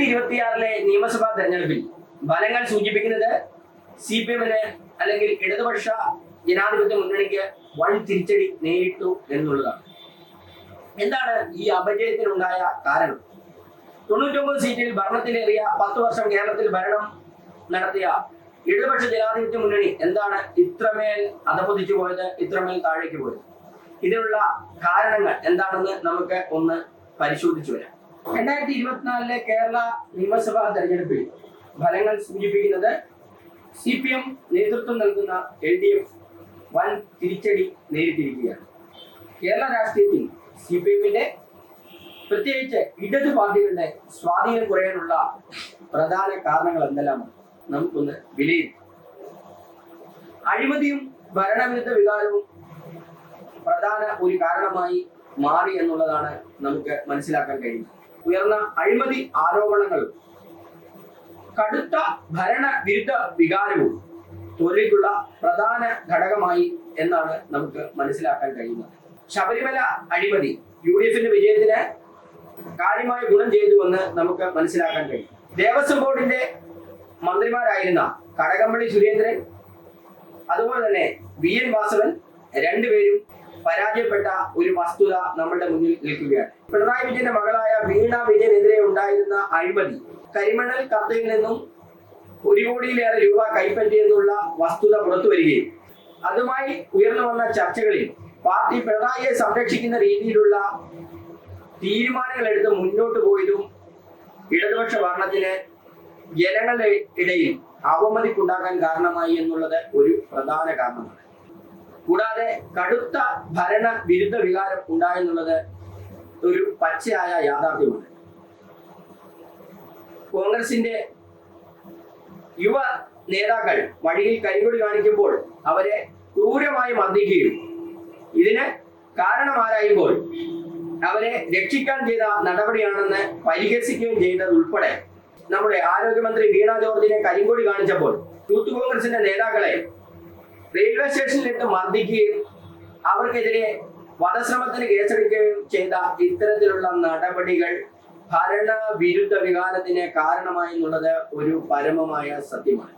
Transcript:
2026 നിയമസഭാ തെരഞ്ഞെടുപ്പിൽ ഫലങ്ങൾ സൂചിപ്പിക്കുന്നത് CPM-ന് അല്ലെങ്കിൽ ഇടതുപക്ഷ ജനാധിപത്യ മുന്നണിക്ക് വൻ തിരിച്ചടി നേരിട്ടു എന്നുള്ളതാണ്. എന്താണ് ഈ അപജയത്തിനുണ്ടായ കാരണം? 99 സീറ്റിൽ ഭരണത്തിലേറിയ 10 വർഷം കേരളത്തിൽ ഭരണം നടത്തിയ ഇടതുപക്ഷ ജനാധിപത്യ മുന്നണി എന്താണ് ഇത്രമേൽ അധപതിച്ചു പോയത്, ഇത്രമേൽ താഴേക്ക് പോയത്? ഇതിനുള്ള കാരണങ്ങൾ എന്താണെന്ന് നമുക്ക് ഒന്ന് പരിശോധിച്ചു വരാം. 2024 കേരള നിയമസഭാ തെരഞ്ഞെടുപ്പിൽ ഫലങ്ങൾ സൂചിപ്പിക്കുന്നത് CPM നേതൃത്വം നൽകുന്ന LDF വൻ തിരിച്ചടി നേരിട്ടിരിക്കുകയാണ്. കേരള രാഷ്ട്രീയത്തിൽ CPM-ന്റെ പ്രത്യേകിച്ച് ഇടതു പാർട്ടികളുടെ സ്വാധീനം കുറയാനുള്ള പ്രധാന കാരണങ്ങൾ എന്തെല്ലാമാണ് നമുക്കൊന്ന് വിലയിരുത്താം. അഴിമതിയും ഭരണവിരുദ്ധ വികാരവും പ്രധാന ഒരു കാരണമായി മാറി എന്നുള്ളതാണ് നമുക്ക് മനസ്സിലാക്കാൻ കഴിയുന്നത്. ഉയർന്ന അഴിമതി ആരോപണങ്ങളും കടുത്ത ഭരണവിരുദ്ധ വികാരവും തോൽവിക്കുള്ള പ്രധാന ഘടകമായി എന്നാണ് നമുക്ക് മനസ്സിലാക്കാൻ കഴിയുന്നത്. ശബരിമല അഴിമതി UDF-ന്റെ വിജയത്തിന് കാര്യമായ ഗുണം ചെയ്തുവെന്ന് നമുക്ക് മനസ്സിലാക്കാൻ കഴിയും. ദേവസ്വം ബോർഡിന്റെ മന്ത്രിമാരായിരുന്ന കടകംപള്ളി സുരേന്ദ്രൻ അതുപോലെ തന്നെ VN വാസവൻ രണ്ടുപേരും പരാജയപ്പെട്ട ഒരു വസ്തുത നമ്മുടെ മുന്നിൽ നിൽക്കുകയാണ്. പിണറായി വിജയന്റെ മകളായ വീണ വിജയനെതിരെ ഉണ്ടായിരുന്ന അഴിമതി കരിമണൽ കത്തയിൽ നിന്നും 1 കോടിയിലേറെ രൂപ കൈപ്പറ്റിയെന്നുള്ള വസ്തുത പുറത്തു വരികയും അതുമായി ഉയർന്നു വന്ന ചർച്ചകളിൽ പാർട്ടി പിണറായിയെ സംരക്ഷിക്കുന്ന രീതിയിലുള്ള തീരുമാനങ്ങൾ എടുത്ത് മുന്നോട്ട് പോയതും ഇടതുപക്ഷ ഭരണത്തിന് ജനങ്ങളുടെ ഇടയിൽ അവമതിപ്പുണ്ടാക്കാൻ കാരണമായി എന്നുള്ളത് ഒരു പ്രധാന കാരണമാണ്. കൂടാതെ കടുത്ത ഭരണ വിരുദ്ധ വികാരം ഉണ്ടായെന്നുള്ളത് ഒരു പച്ചയായ യാഥാർത്ഥ്യമാണ്. കോൺഗ്രസിന്റെ യുവ നേതാക്കൾ വഴിയിൽ കരികൊടി കാണിക്കുമ്പോൾ അവരെ ക്രൂരമായി മർദ്ദിക്കുകയും ഇതിന് കാരണമാരായുമ്പോൾ അവരെ രക്ഷിക്കാൻ ചെയ്ത നടപടിയാണെന്ന് പരിഹസിക്കുകയും ചെയ്തതുൾപ്പെടെ നമ്മുടെ ആരോഗ്യമന്ത്രി വീണ ജോർജിനെ കരിങ്കൊടി കാണിച്ചപ്പോൾ യൂത്ത് കോൺഗ്രസിന്റെ നേതാക്കളെ റെയിൽവേ സ്റ്റേഷനിലിട്ട് മർദ്ദിക്കുകയും അവർക്കെതിരെ വധശ്രമത്തിന് കേസെടുക്കുകയും ചെയ്ത ഇത്തരത്തിലുള്ള നടപടികൾ ഭരണവിരുദ്ധ വികാരത്തിന് കാരണമായി എന്നുള്ളത് ഒരു പരമമായ സത്യമാണ്.